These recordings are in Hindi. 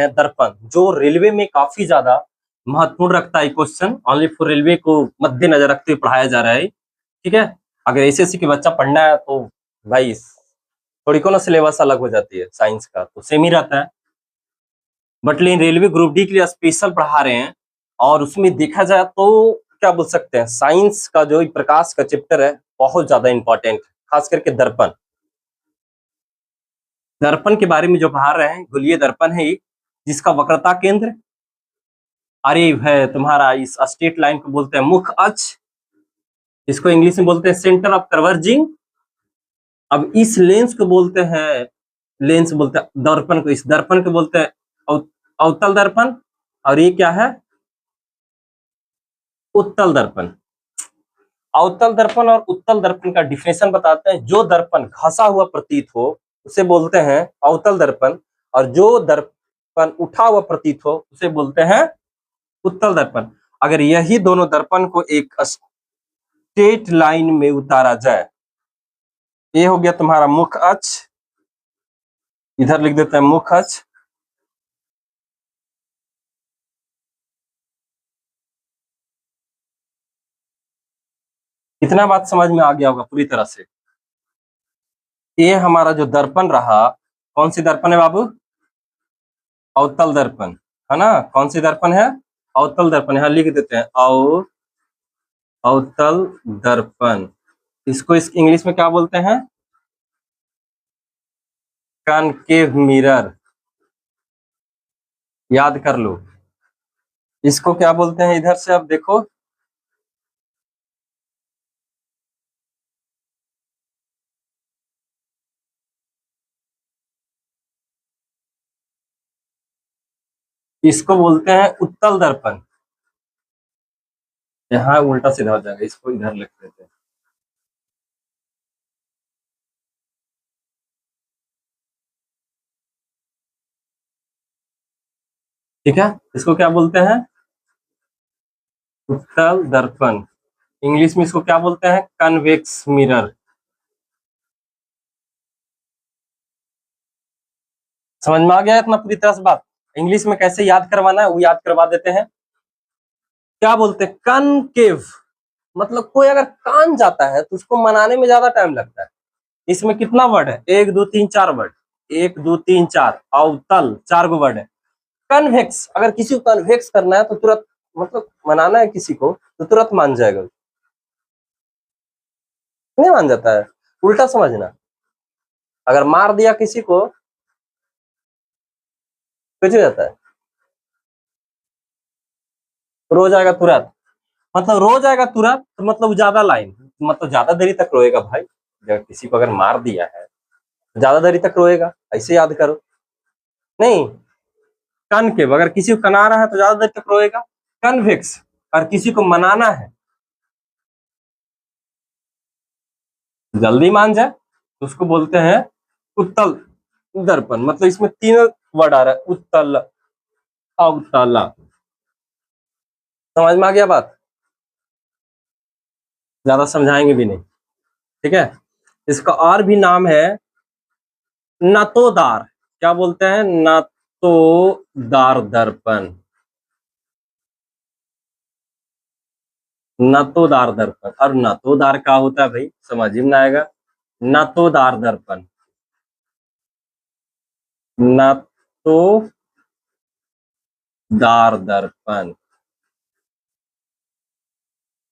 दर्पण, जो रेलवे में काफी ज्यादा महत्वपूर्ण रखता है। क्वेश्चन ओनली फॉर रेलवे को मद्देनजर रखते हुए पढ़ाया जा रहा है। ठीक है, अगर एसएससी के बच्चा पढ़ना है तो भाई थोड़ी को ना सिलेबस अलग हो जाती है, साइंस का तो सेम ही रहता है, बट लेकिन रेलवे ग्रुप डी के लिए स्पेशल पढ़ा रहे हैं। और उसमें देखा जाए तो क्या बोल सकते हैं, साइंस का जो प्रकाश का चैप्टर है बहुत ज्यादा इंपॉर्टेंट, खास करके दर्पण। दर्पण के बारे में जो पढ़ा रहे हैं, गोलीय दर्पण है जिसका वक्रता केंद्र अरे है तुम्हारा इस स्ट्रेट लाइन को बोलते हैं मुख अक्ष, इसको इंग्लिश में बोलते हैं सेंटर ऑफ कन्वर्जिंग। अब इस लेंस को बोलते हैं, लेंस बोलते हैं दर्पण को, इस दर्पण को बोलते हैं अवतल दर्पण, और ये क्या है, उत्तल दर्पण। अवतल दर्पण और उत्तल दर्पण का डिफिनेशन बताते हैं। जो दर्पण घसा हुआ प्रतीत हो उसे बोलते हैं अवतल दर्पण, और जो दर्पण उठा हुआ प्रतीत हो उसे बोलते हैं उत्तल दर्पण। अगर यही दोनों दर्पण को एक स्ट्रेट लाइन में उतारा जाए, ये हो गया तुम्हारा मुख अक्ष, इधर लिख देते हैं मुख अक्ष, इतना बात समझ में आ गया होगा पूरी तरह से। ये हमारा जो दर्पण रहा, कौन सी दर्पण है बाबू, अवतल दर्पण है ना। कौन सी दर्पण है, अवतल दर्पण, यहाँ लिख देते हैं अवतल दर्पण। इसको इस इंग्लिश में क्या बोलते हैं, कॉनकेव मिरर, याद कर लो। इसको क्या बोलते हैं, इधर से अब देखो, इसको बोलते हैं उत्तल दर्पण। यहाँ उल्टा सीधा हो जाएगा, इसको इधर लिख देते हैं। ठीक है, इसको क्या बोलते हैं, उत्तल दर्पण। इंग्लिश में इसको क्या बोलते हैं, कन्वेक्स मिरर। समझ में आ गया इतना पूरी तरह से बात। इंग्लिश में कैसे याद करवाना है वो याद करवा देते हैं। क्या बोलते हैं, कनकेव, मतलब कोई अगर कान जाता है तो उसको मनाने में ज्यादा टाइम लगता है। इसमें कितना वर्ड है, 1 2 3 4 वर्ड, 1 2 3 4, अवतल 4 गो वर्ड है। कन्वेक्स, अगर किसी को कन्वेक्स करना है तो तुरंत, मतलब मनाना है किसी को तो तुरंत मान जाएगा, नहीं मान जाता है। उल्टा समझना, अगर मार दिया किसी को कुछ हो जाता है, रो जाएगा तुरंत, मतलब रो जाएगा तुरंत, तो मतलब ज्यादा लाइन, मतलब ज्यादा देरी तक रोएगा भाई। जब किसी को अगर मार दिया है तो ज्यादा देरी तक रोएगा, ऐसे याद करो। नहीं, कनकेव, अगर किसी को कना रहा है तो ज्यादा देर तक रोएगा। कन्वेक्स, और किसी को मनाना है जल्दी मान जाए तो उसको बोलते हैं उत्तल दर्पण। मतलब इसमें 3 वर्ड आ रहा है, उत्तल अवतल। समझ में आ गया बात, ज्यादा समझाएंगे भी नहीं। ठीक है, इसका और भी नाम है नतोदार। क्या बोलते हैं, नतोदार दर्पण, नतोदार दर्पण। और नतोदार क्या होता है भाई, समझ में ना आएगा। नतोदार दर्पण, नतोदार दर्पण।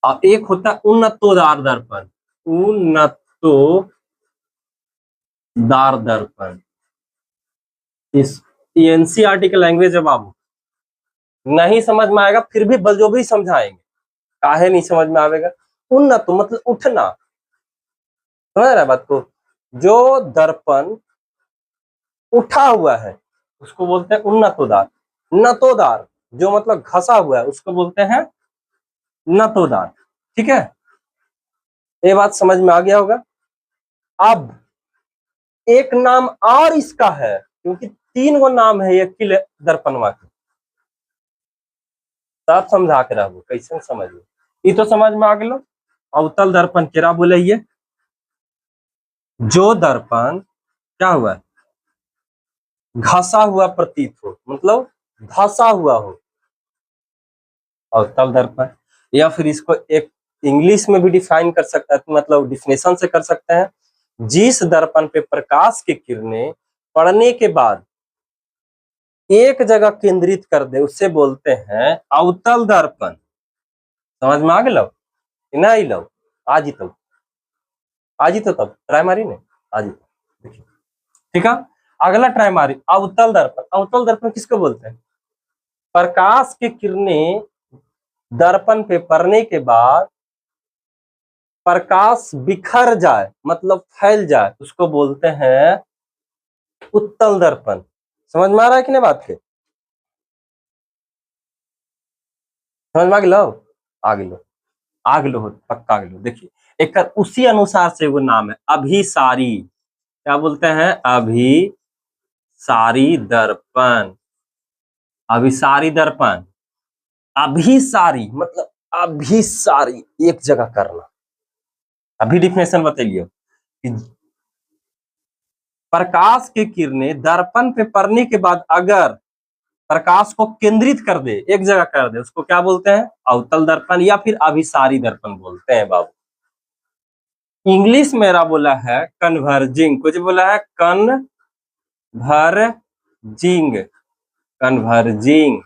और एक होता है उन्नतोदार दर्पण, उन्नतोदार दर्पण। इस एनसीईआरटी के लैंग्वेज है बाबू, नहीं समझ में आएगा फिर भी जो भी समझाएंगे, काहे नहीं समझ में आएगा। उन्नत मतलब उठना, समझ रहा है बात को। जो दर्पण उठा हुआ है उसको बोलते हैं उन्नतोदार। नतोदार जो मतलब घसा हुआ है उसको बोलते हैं नतोदार। ठीक है, ये बात समझ में आ गया होगा। अब एक नाम और इसका है, क्योंकि 3 गो नाम है एक ही दर्पणवा के, सब समझा के रहो कैसे समझ लो। ये तो समझ में आ गया। अवतल दर्पण केरा बोले, ये जो दर्पण क्या हुआ है, घसा हुआ प्रतीत हो, मतलब धसा हुआ हो, अवतल दर्पण। या फिर इसको एक इंग्लिश में भी डिफाइन कर सकता है, मतलब डिफिनेशन से कर सकते हैं, जिस दर्पण पे प्रकाश की किरणें पड़ने के बाद एक जगह केंद्रित कर दे उससे बोलते हैं अवतल दर्पण। समझ में आ गया? नहीं लो आज ही तो तब ट्राई मारी ने आज ही देखिए। ठीक है, अगला ट्राई मारी अवतल दर्पण। अवतल दर्पण किसको बोलते हैं? प्रकाश की किरणें दर्पण पे पड़ने के बाद प्रकाश बिखर जाए, मतलब फैल जाए, उसको बोलते हैं उत्तल दर्पण। समझ में आ रहा है कि नहीं बात के? समझ में आ गया? आगलो पक्का आगलो। देखिए एक उसी अनुसार से वो नाम है अभिसारी। क्या बोलते हैं? अभिसारी दर्पण। अभिसारी दर्पण, अभिसारी मतलब अभिसारी, एक जगह करना। अभी डिफिनेशन बताइए कि प्रकाश की किरणें दर्पण पे पड़ने के बाद अगर प्रकाश को केंद्रित कर दे, एक जगह कर दे, उसको क्या बोलते हैं? अवतल दर्पण या फिर अभिसारी दर्पण बोलते हैं बाबू। इंग्लिश मेरा बोला है कन्वर्जिंग, कुछ बोला है कन्वर्जिंग, कन्वर्जिंग।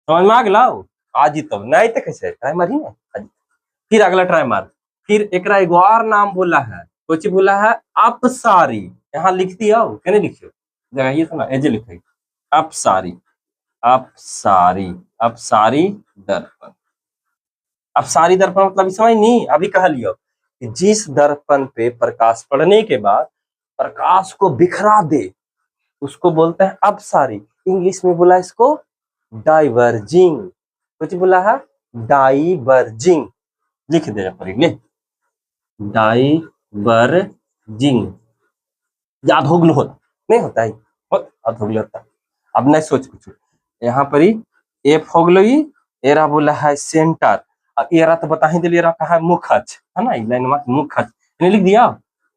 समझ में आ गया? आज ही तब नहीं तो कैसे ट्राई मारी ना आज। फिर अगला ट्राई मार। फिर एक और नाम बोला है, कुछ बोला है अपसारी। यहाँ लिख दिया हो क्या? नहीं लिखियो जगह ये था ना, एजे लिखे अपसारी, अपसारी, अपसारी दर्पण। अपसारी दर्पण मतलब समझ नहीं, अभी कह लियो कि जिस दर्पण पे प्रकाश पड़ने के बाद प्रकाश को बिखरा दे उसको बोलते हैं अपसारी। इंग्लिश में बोला इसको डाइवर्जिंग, कुछ बोला है डाइवर्जिंग। लिख दे पर ले डाइवर्जिंग। याद हो गलो नहीं होता है, याद हो गया। अब नहीं सोच कुछ, यहाँ पर ही एफ हो गलो, एरा बोला है सेंटर, और एरा तो बता ही दिलिए, एरा कहा है मुखच, है ना, लाइन में मुखच नहीं लिख दिया,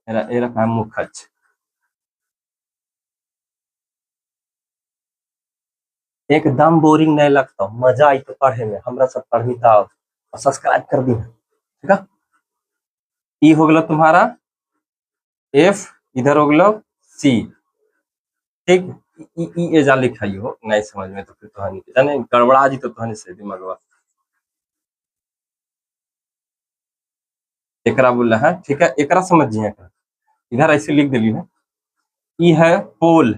एरा एरा कहा है मुखच। एकदम बोरिंग नहीं लगता, मजा आई तो पढ़े में, हमरा सब पढ़ी था और सब्सक्राइब कर दी, ठीक है। ई हो गया तुम्हारा एफ, इधर हो गया सी, ठीक। ई एजा लिखाई हो नहीं समझ में तो फिर तो हनी जाने गड़बड़ा जी तो हनी से दिमागवा एकरा बोला है, ठीक है। एकरा समझिए, इधर ऐसे लिख दिली है। ई है पोल,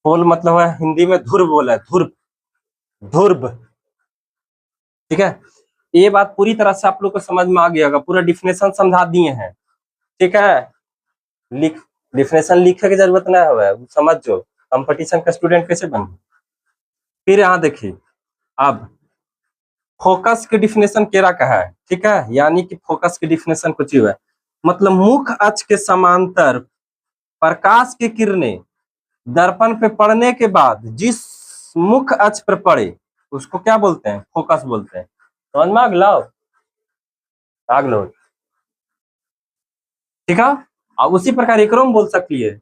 पोल मतलब है हिंदी में ध्रुव बोला है, ध्रुव, ध्रुव, ठीक है। ये बात पूरी तरह से आप लोग को समझ में आ गया होगा, पूरा डिफिनेशन समझा दिए हैं, ठीक है। लिख डिफिनेशन लिखे की जरूरत नहीं है, समझ जो कंपटीशन का स्टूडेंट कैसे बन। फिर यहाँ देखिए, अब फोकस की डिफिनेशन केरा का है, ठीक है। यानी कि फोकस की डिफिनेशन कुछ ही है, मतलब मुख्य अक्ष के समांतर प्रकाश की किरणें दर्पण पे पड़ने के बाद जिस मुख्य अक्ष पर पड़े उसको क्या बोलते हैं? फोकस बोलते हैं। समझ में आगलो, ठीक है। और उसी प्रकार एक में बोल सकती है,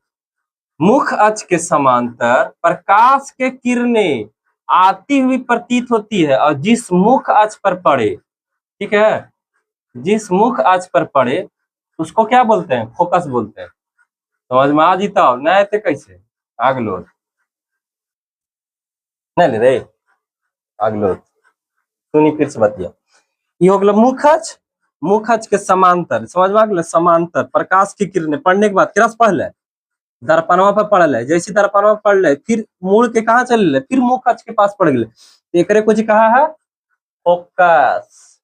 मुख्य अक्ष के समांतर प्रकाश के किरणें आती हुई प्रतीत होती है और जिस मुख्य अक्ष पर पड़े, ठीक है, जिस मुख्य अक्ष पर पड़े उसको क्या बोलते हैं? फोकस बोलते हैं। समझ में आ जीता नहीं तो कैसे आगलो नहीं ले रे, आगलो सुनी फिर से बतिया। ये हो गया मुख्य अक्ष, मुख्य अक्ष के समांतर, समझ में आ गया, समांतर प्रकाश की किरणें पढ़ने के बाद किरा से पढ़ ले, दर्पणवा पर पढ़ ले, जैसे दर्पणवा पर पढ़ ले फिर मुड़ के कहा चल ले, फिर मुख्य अक्ष के पास पड़ गए, एकरे कुछ कहा है फोकस।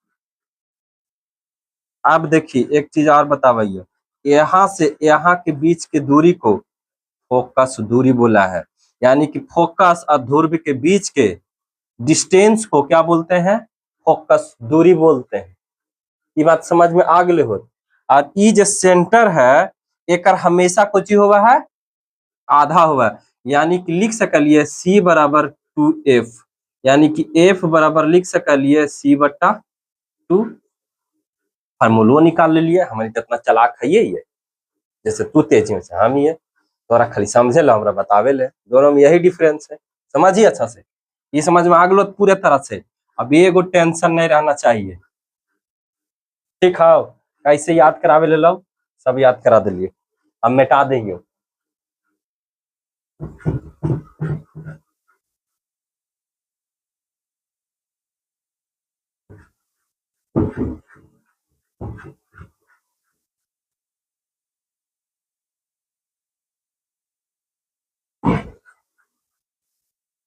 अब देखिए एक चीज और बताइए, यहाँ से यहाँ के बीच की दूरी को फोकस दूरी बोला है, यानी कि फोकस और ध्रुव के बीच के डिस्टेंस को क्या बोलते हैं? फोकस दूरी बोलते हैं। ये बात समझ में आ गए हो। और ये जो सेंटर है एक हमेशा कुछ हुआ है आधा हुआ है, यानी कि लिख सकलिए सी बराबर 2f, यानी कि f बराबर लिख सकलिए सी बट्टा 2। फार्मूलो निकाल ले लिए, हमारी इतना चलाक है ये, जैसे तू तेज में से हम ही है। तोरा खाली समझे लो, हमरा बतावे ले, दोनों में यही डिफरेंस है। समझिए अच्छा से, ये समझ में आ गलो पूरे तरह से। अब ये एगो टेंशन नहीं रहना चाहिए। ठीक है, कैसे याद करावे ले लो, सब याद करा दिलिए। अब मिटा देंगे।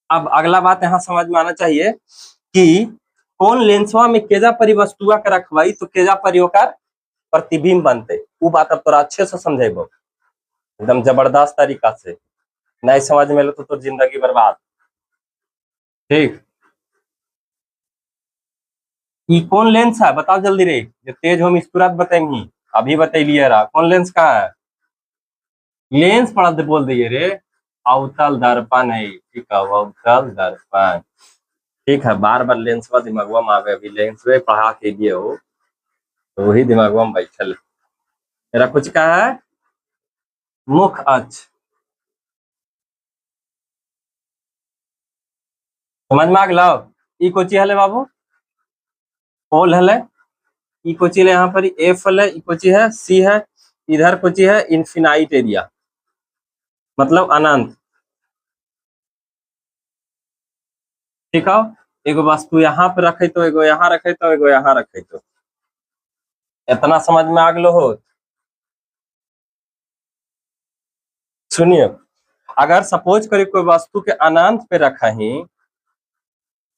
अब अगला बात यहाँ समझ में आना चाहिए कि कौन लेंसवा में केजा परिवस्तुआ के रखवाई तो केजा परी ओकर प्रतिबिंब बनते। वो बात अब तोरा अच्छे से समझेबो, एकदम जबरदस्त तरीका से। नहीं समझ में लो तो जिंदगी बर्बाद। ठीक, ये कौन लेंस है बताओ जल्दी रे, जो तेज हम इस तुरंत बताएंगी। अभी बतैलिए रहा कौन लेंस का है। लेंस पढ़ा दे बोल दिए रे, अवतल दर्पण है। ठीक है, अवतल दर्पण। ठीक है, बार बार लेंस का दिमागवा में आवे, अभी लेंस वे पढ़ा के दिए हो तो वही दिमागवा में बैठल। तेरा कुछ का है मुख अक्ष, समझ में आ गया। ई कोची हले बाबू, पोल हले। ई कोची है यहाँ पर एफ हले, ई कोची है सी है, इधर कोची है इन्फिनाइट एरिया, मतलब अनंत। ठीक है, एगो वस्तु यहाँ पे रखे तो एगो यहाँ रखे तो एगो यहाँ रखे तो, इतना समझ में आ गलो हो। सुनिए, अगर सपोज करी कोई वस्तु के अनंत पे रखा ही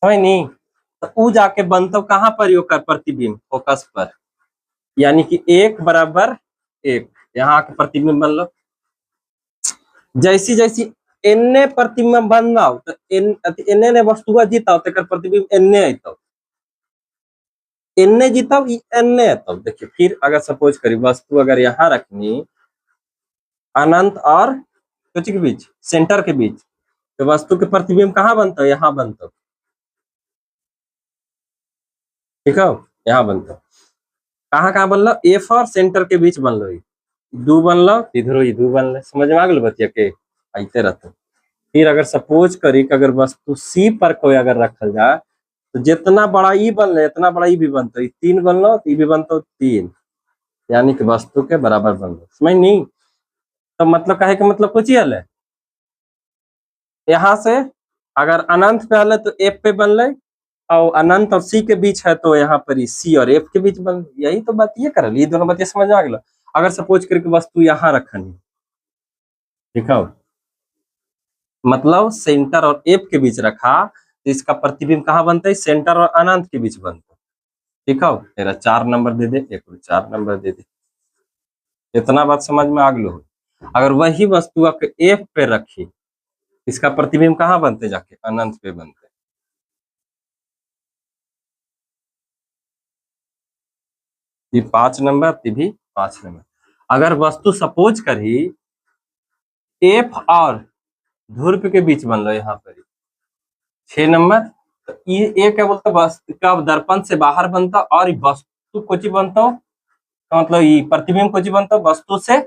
है नहीं, तो ऊ जाके बनतो कहाँ पर ओकर प्रतिबिंब फोकस पर, यानी कि एक बराबर एक, यहाँ के प्रतिबिंब बन लो। जैसी जैसी एन्ने प्रतिबिंब बन रहा तो एन्ने ने वस्तुआ जीता तो प्रतिबिंब एन्ने अतो, एन्ने जीता एन्ने अतो। देखिए फिर अगर सपोज करी वस्तु अगर यहाँ रखनी अनंत और कुछ के बीच, सेंटर के बीच, तो वस्तु के प्रतिबिंब कहाँ बनता है, यहाँ बनता। ठीक है, यहाँ बनता कहाँ कहाँ बनलो, एफ और सेंटर के बीच बनलो, दू बनलो इधरो ही दू बनलो। समझ में आ गल बतिया के, आते रहते। फिर अगर सपोज करी कि अगर वस्तु सी पर कोई अगर रखल जाए तो जितना बड़ा ई बनले इतना बड़ा ई भी बनता, तीन बनलो तो ई भी बनता तीन, यानी कि वस्तु के बराबर बनलो। समझ नहीं, तो मतलब कहे के मतलब कुछ ही है। यहाँ से अगर अनंत पे हल तो एफ पे बनले, और अनंत और सी के बीच है तो यहाँ पर सी और एफ के बीच बन, यही तो बात ये कर, ये दोनों बातें समझ आ गया। अगर सपोज करके वस्तु यहाँ रखनी, ठीक है, मतलब सेंटर और एफ के बीच रखा तो इसका प्रतिबिंब कहाँ बनता है, सेंटर और अनंत के बीच बनता है। ठीक है, तेरा 4 नंबर दे दे, एक 4 नंबर दे दे। इतना बात समझ में आ गलो। अगर वही वस्तु एफ पे रखी, इसका प्रतिबिंब कहाँ बनते, जाके अनंत पे बनते। ये 5 नंबर, ती भी 5 नंबर। अगर वस्तु सपोज करी एफ और ध्रुव के बीच बन लो यहाँ पर 6 नंबर, तो ये क्या बोलता, वस्तु का दर्पण से बाहर बनता और वस्तु कोची बनता, मतलब ये प्रतिबिंब कोची बनता, वस्तु से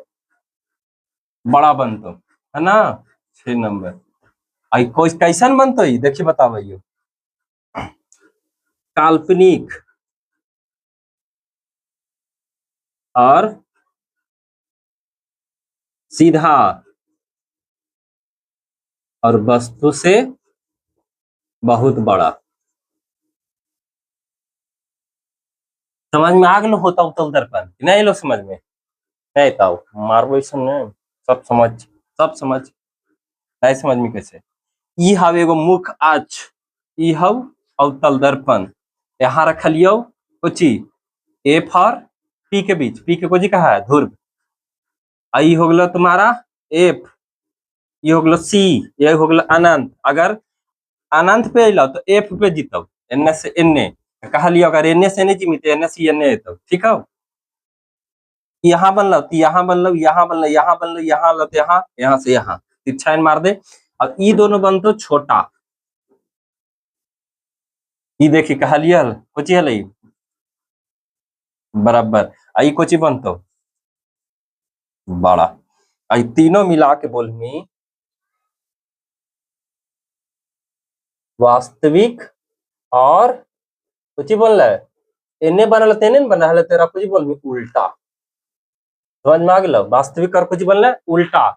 बड़ा बनता है ना। 6 नंबर। आई कोई कैसन बनता है देखिए, बताइए। काल्पनिक और सीधा और वस्तु से बहुत बड़ा। समझ में आ गलो होता उत्तल दर्पण नहीं लो समझ में नहीं ताओ, मारबो ऐसा नहीं, सब समझ, सब समझ। नहीं समझ में कैसे, ई हव एगो मुख अक्ष, ई हव अवतल दर्पण। यहाँ रखलियो कोची एफ और पी के बीच, पी के कोची कहा है ध्रुव, आई हो गलो तुम्हारा एफ, ये हो गलो सी, ये हो गलो अनंत। अगर अनंत पे अलो तो एफ पे जीतो, एने से एने कहा लियो, अगर एने से नहीं जीते एने से एने तो ठीक है। यहाँ बनलो तो यहाँ बनलो, यहाँ बनलो, यहाँ बनलो, यहाँ लो तो यहाँ से यहाँ तिरछा मार दे। अब ई दोनों बनतो छोटा, ई देखी कहलिए कोची हल बराबर, आई कोची बनतो बड़ा। आई तीनों मिला के बोलमी वास्तविक और कुछ बोल रहा है इन्ने बनल तेने न बना है तेरा कुछ बोलमी उल्टा। समझ में आ गया वास्तविक और कुछ बोलना है उल्टा।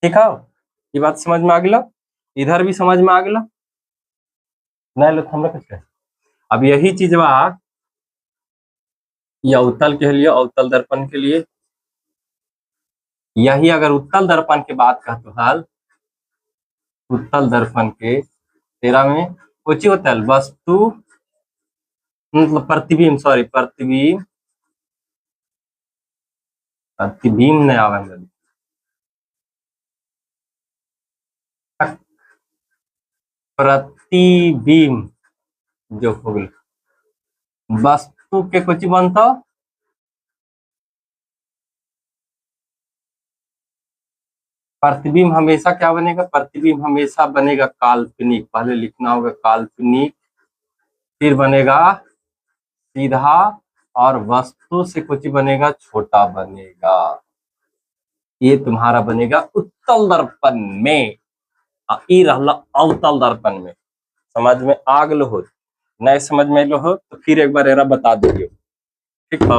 ठीक है ये बात समझ में आ गया इधर भी समझ में आ गया नहीं लो हम कुछ अब यही चीज बा या उत्तल के लिए अवतल दर्पण के लिए यही अगर उत्तल दर्पण के बात कहते हाल उत्तल दर्पण के तेरा में कुछ होता है वस्तु मतलब प्रतिबिंब सॉरी प्रतिबिंब प्रतिबिंब नहीं आवे प्रतिबिंब जो हो गल वस्तु के कुछ बनता प्रतिबिंब हमेशा क्या बनेगा प्रतिबिंब हमेशा बनेगा काल्पनिक पहले लिखना होगा काल्पनिक फिर बनेगा सीधा और वस्तु से कुछ बनेगा छोटा बनेगा ये तुम्हारा बनेगा उत्तल दर्पण में ई रहला अवतल दर्पण में। समझ में आ गलो हो नहीं समझ में लो हो तो फिर एक बार एरा बता दीजिए ठीक है।